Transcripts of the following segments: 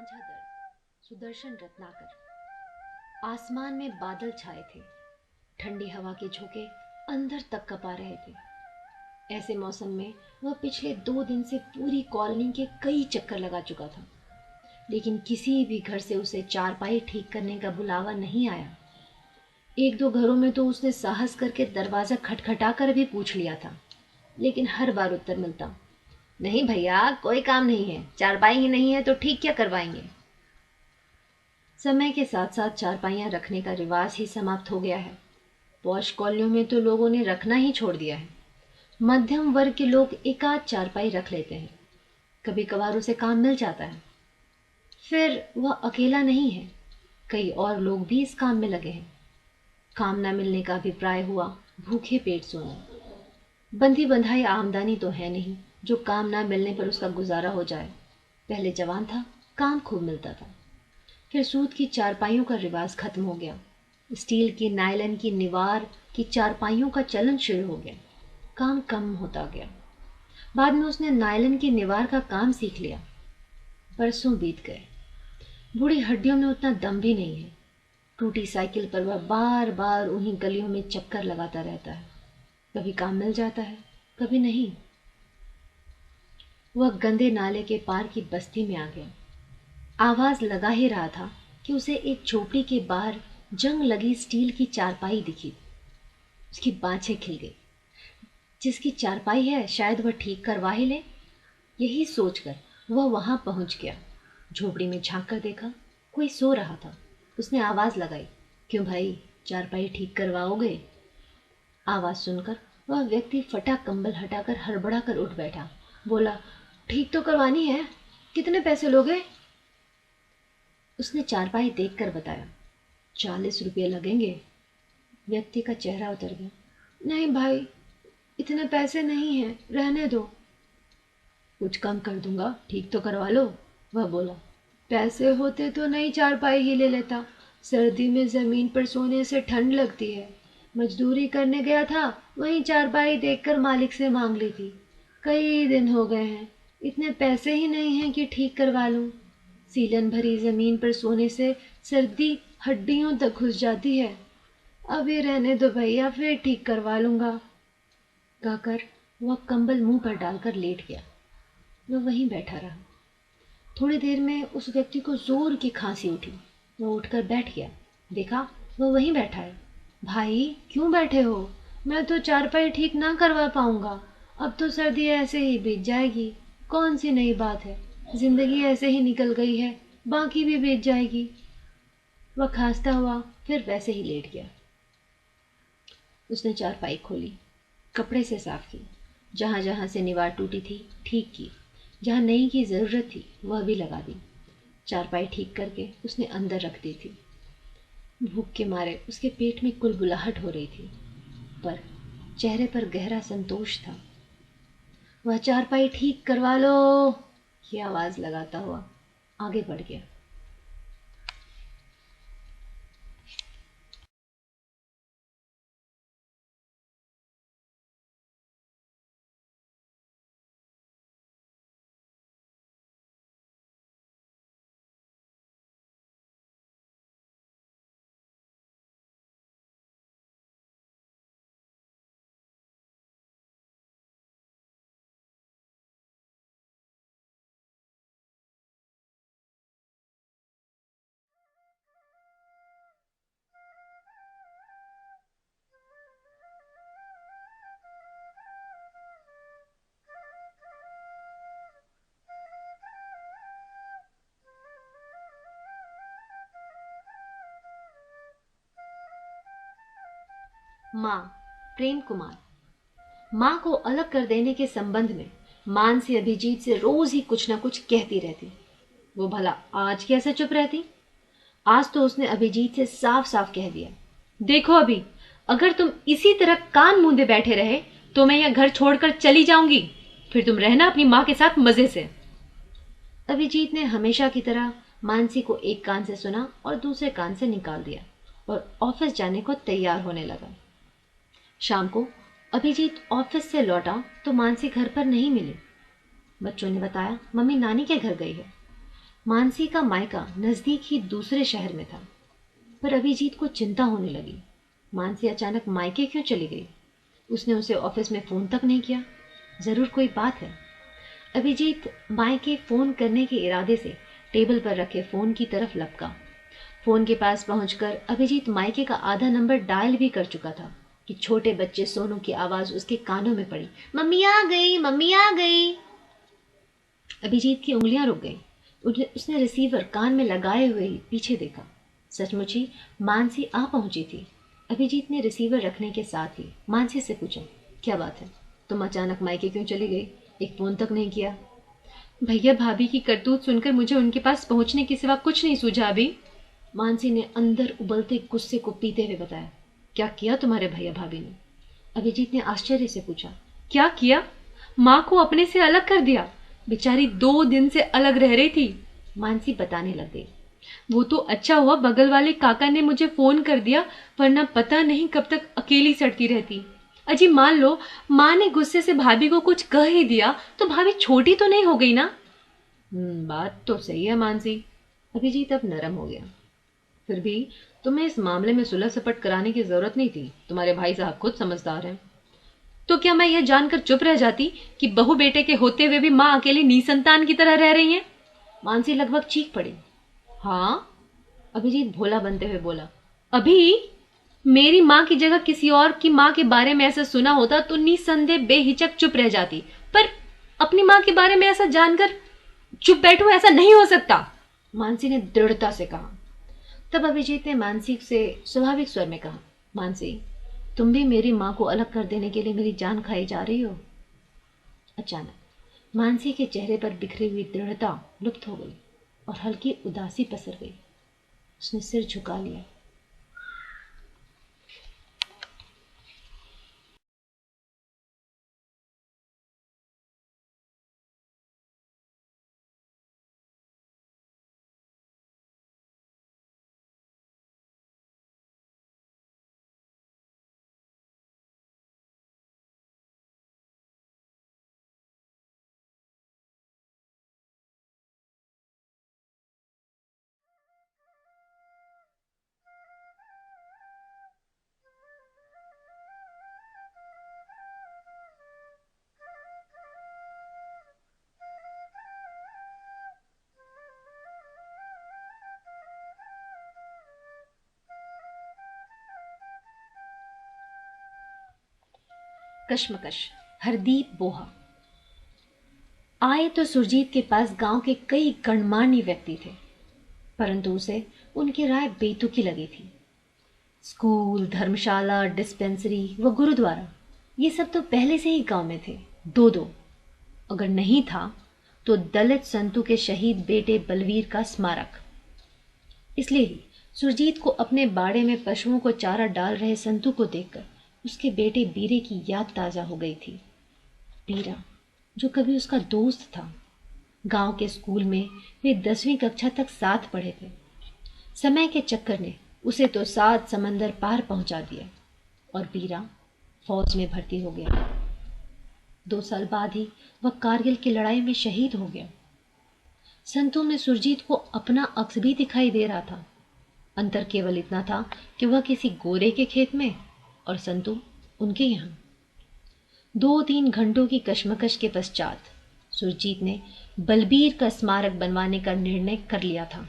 सांझा दर्द। सुदर्शन रत्नाकर। आसमान में बादल छाए थे, ठंडी हवा के झोंके अंदर तक कपा रहे थे। ऐसे मौसम में वह पिछले 2 दिन से पूरी कॉलोनी के कई चक्कर लगा चुका था, लेकिन किसी भी घर से उसे चारपाई ठीक करने का बुलावा नहीं आया। 1-2 घरों में तो उसने साहस करके दरवाज़ा खटखटा कर भी पूछ लिया था, लेकिन हर बार उत्तर मिलता, नहीं भैया, कोई काम नहीं है, चारपाई ही नहीं है तो ठीक क्या करवाएंगे। समय के साथ साथ चारपाइयाँ रखने का रिवाज ही समाप्त हो गया है। पॉश कॉलोनियों में तो लोगों ने रखना ही छोड़ दिया है। मध्यम वर्ग के लोग एकाध चारपाई रख लेते हैं, कभी कभार उसे काम मिल जाता है। फिर वह अकेला नहीं है, कई और लोग भी इस काम में लगे हैं। काम न मिलने का अभिप्राय हुआ भूखे पेट सोना। बंधी बंधाई आमदनी तो है नहीं जो काम ना मिलने पर उसका गुजारा हो जाए। पहले जवान था, काम खूब मिलता था। फिर सूत की चारपाइयों का रिवाज खत्म हो गया। स्टील की, नायलन की, निवार की चारपाइयों का चलन शुरू हो गया। काम कम होता गया। बाद में उसने नायलन की निवार का काम सीख लिया। बरसों बीत गए। बूढ़ी हड्डियों में उतना दम भी नहीं है। टूटी साइकिल पर वह बार बार उन्हीं गलियों में चक्कर लगाता रहता है। कभी काम मिल जाता है, कभी नहीं। वह गंदे नाले के पार की बस्ती में आ गया। आवाज लगा ही रहा था कि उसे एक झोपड़ी के बाहर जंग लगी स्टील की चारपाई दिखी। उसकी बाँछें खिल गई। जिसकी चारपाई है शायद वह ठीक करवा ही ले। यही सोचकर वह वहां पहुंच गया। झोपड़ी में झांक कर देखा, कोई सो रहा था। उसने आवाज लगाई, क्यों भाई, चारपाई ठीक करवाओगे? आवाज सुनकर वह व्यक्ति फटा कंबल हटाकर हड़बड़ा कर उठ बैठा। बोला, ठीक तो करवानी है, कितने पैसे लोगे? उसने चारपाई देखकर बताया, 40 रुपये लगेंगे। व्यक्ति का चेहरा उतर गया। नहीं भाई, इतने पैसे नहीं हैं, रहने दो। कुछ कम कर दूंगा, ठीक तो करवा लो, वह बोला। पैसे होते तो नई चारपाई ही ले लेता। सर्दी में जमीन पर सोने से ठंड लगती है। मजदूरी करने गया था, वहीं चारपाई देखकर मालिक से मांग ली थी। कई दिन हो गए हैं, इतने पैसे ही नहीं हैं कि ठीक करवा लूं। सीलन भरी जमीन पर सोने से सर्दी हड्डियों तक घुस जाती है। अभी रहने दो भैया, फिर ठीक करवा लूंगा, कहकर वह कंबल मुंह पर डालकर लेट गया। वह वहीं बैठा रहा। थोड़ी देर में उस व्यक्ति को जोर की खांसी उठी। वह उठकर बैठ गया। देखा, वह वहीं बैठा है। भाई, क्यों बैठे हो? मैं तो चारपाई ठीक ना करवा पाऊंगा। अब तो सर्दी ऐसे ही बीत जाएगी। कौन सी नई बात है, जिंदगी ऐसे ही निकल गई है, बाकी भी बीत जाएगी। वह खांसता हुआ फिर वैसे ही लेट गया। उसने चारपाई खोली, कपड़े से साफ की, जहां जहां से निवार टूटी थी ठीक की, जहां नई की जरूरत थी वह भी लगा दी। चारपाई ठीक करके उसने अंदर रख दी थी। भूख के मारे उसके पेट में कुलबुलाहट हो रही थी, पर चेहरे पर गहरा संतोष था। वह चारपाई ठीक करवा लो, ये आवाज लगाता हुआ आगे बढ़ गया। माँ, प्रेम कुमार। माँ को अलग कर देने के संबंध में मान से अभिजीत से रोज ही कुछ ना कुछ कहती रहती। वो भला आज कैसे चुप रहती? आज तो उसने अभिजीत से साफ साफ कह दिया, देखो अभी, अगर तुम इसी तरह कान मूंदे बैठे रहे तो मैं यह घर छोड़कर चली जाऊंगी। फिर तुम रहना अपनी माँ के साथ मजे से। अभिजीत ने हमेशा की तरह मानसी को एक कान से सुना और दूसरे कान से निकाल दिया और ऑफिस जाने को तैयार होने लगा। शाम को अभिजीत ऑफिस से लौटा तो मानसी घर पर नहीं मिली। बच्चों ने बताया, मम्मी नानी के घर गई है। मानसी का मायका नजदीक ही दूसरे शहर में था, पर अभिजीत को चिंता होने लगी। मानसी अचानक मायके क्यों चली गई? उसने उसे ऑफिस में फोन तक नहीं किया। जरूर कोई बात है। अभिजीत मायके फोन करने के इरादे से टेबल पर रखे फोन की तरफ लपका। फोन के पास पहुंचकर अभिजीत मायके का आधा नंबर डायल भी कर चुका था कि छोटे बच्चे सोनू की आवाज उसके कानों में पड़ी। मम्मी आ गई, मम्मी आ गई। अभिजीत की उंगलियां रुक गईं। उसने रिसीवर कान में लगाए हुए ही पीछे देखा। सचमुच ही मानसी आ पहुंची थी। अभिजीत ने रिसीवर रखने के साथ ही मानसी से पूछा, क्या बात है, तुम अचानक मायके क्यों चली गई? एक फोन तक नहीं किया? भैया भाभी की करतूत सुनकर मुझे उनके पास पहुंचने के सिवा कुछ नहीं सूझा अभी। मानसी ने अंदर उबलते गुस्से को पीते हुए बताया। क्या किया तुम्हारे भैया भाभी ने? अभिजीत ने आश्चर्य से पूछा। क्या किया? माँ को अपने से अलग कर दिया। बेचारी 2 दिन से अलग रह रही थी। मानसी बताने लग गई। वो तो अच्छा हुआ बगल वाले काका ने मुझे फोन कर दिया, वरना पता नहीं कब तक अकेली सड़ती रहती। अजी मान लो माँ ने गुस्से से भाभी को कुछ कह ही दिया तो भाभी छोटी तो नहीं हो गई ना? बात तो सही है मानसी। अभिजीत अब नरम हो गया। फिर भी तुम्हें इस मामले में सुलह सपट कराने की जरूरत नहीं थी। तुम्हारे भाई साहब खुद समझदार हैं। तो क्या मैं यह जानकर चुप रह जाती कि बहू बेटे के होते हुए भी माँ अकेली निसंतान की तरह रह रही है? मानसी लगभग चीख पड़ी। हाँ, अभिजीत भोला बनते हुए बोला। अभी मेरी माँ की जगह किसी और की माँ के बारे में ऐसा सुना होता तो निसंदेह बेहिचक चुप रह जाती, पर अपनी माँ के बारे में ऐसा जानकर चुप बैठूं, ऐसा नहीं हो सकता, मानसी ने दृढ़ता से कहा। तब अभिजीत ने मानसी से स्वाभाविक स्वर में कहा, मानसी, तुम भी मेरी माँ को अलग कर देने के लिए मेरी जान खाई जा रही हो? अचानक मानसी के चेहरे पर बिखरी हुई दृढ़ता लुप्त हो गई और हल्की उदासी पसर गई। उसने सिर झुका लिया। कश्मकश, हरदीप बोहा। आए तो सुरजीत के पास गांव के कई गणमान्य व्यक्ति थे, परंतु उसे उनकी राय बेतुकी लगी थी। स्कूल, धर्मशाला, डिस्पेंसरी व गुरुद्वारा, ये सब तो पहले से ही गांव में थे, 2-2। अगर नहीं था तो दलित संतू के शहीद बेटे बलवीर का स्मारक। इसलिए ही सुरजीत को अपने बाड़े में पशुओं को चारा डाल रहे संतू को देखकर उसके बेटे बीरे की याद ताजा हो गई थी। बीरा, जो कभी उसका दोस्त था। गांव के स्कूल में वे 10वीं कक्षा तक साथ पढ़े थे। समय के चक्कर ने उसे तो 7 समंदर पार पहुंचा दिया और बीरा फौज में भर्ती हो गया। 2 साल बाद ही वह कारगिल की लड़ाई में शहीद हो गया। संतू में सुरजीत को अपना अक्स भी दिखाई दे रहा था। अंतर केवल इतना था कि वह किसी गोरे के खेत में और संतू उनके यहाँ। 2-3 घंटों की कशमकश के पश्चात सुरजीत ने बलबीर का स्मारक बनवाने का निर्णय कर लिया था,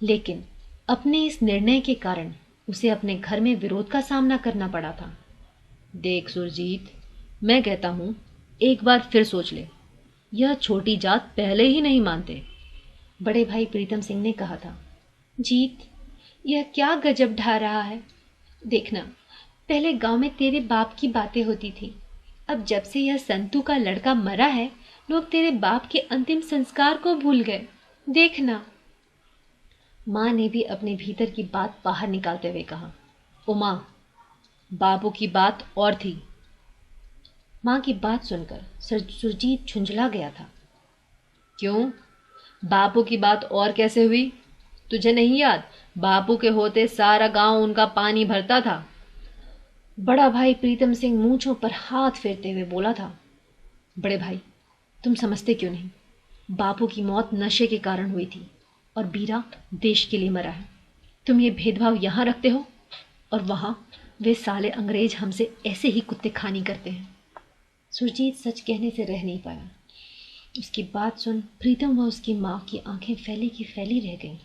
लेकिन अपने इस निर्णय के कारण उसे अपने घर में विरोध का सामना करना पड़ा था। देख सुरजीत, मैं कहता हूं एक बार फिर सोच ले। यह छोटी जात पहले ही नहीं मानते, बड़े भाई प्रीतम सिंह ने कहा था। जीत, यह क्या गजब ढा रहा है। देखना, पहले गांव में तेरे बाप की बातें होती थी, अब जब से यह संतू का लड़का मरा है, लोग तेरे बाप के अंतिम संस्कार को भूल गए। देखना। माँ ने भी अपने भीतर की बात बाहर निकालते हुए कहा। उमा, बाबू की बात और थी। माँ की बात सुनकर सुरजीत झुंझला गया था। क्यों? बापू की बात और कैसे हुई? तुझे नहीं याद, बापू के होते सारा गांव उनका पानी भरता था। बड़ा भाई प्रीतम सिंह मूंछों पर हाथ फेरते हुए बोला था। बड़े भाई, तुम समझते क्यों नहीं? बापू की मौत नशे के कारण हुई थी और बीरा देश के लिए मरा है। तुम ये भेदभाव यहाँ रखते हो और वहाँ वे साले अंग्रेज हमसे ऐसे ही कुत्ते खानी करते हैं। सुरजीत सच कहने से रह नहीं पाया। उसकी बात सुन प्रीतम व उसकी माँ की आंखें फैली की फैली रह गईं।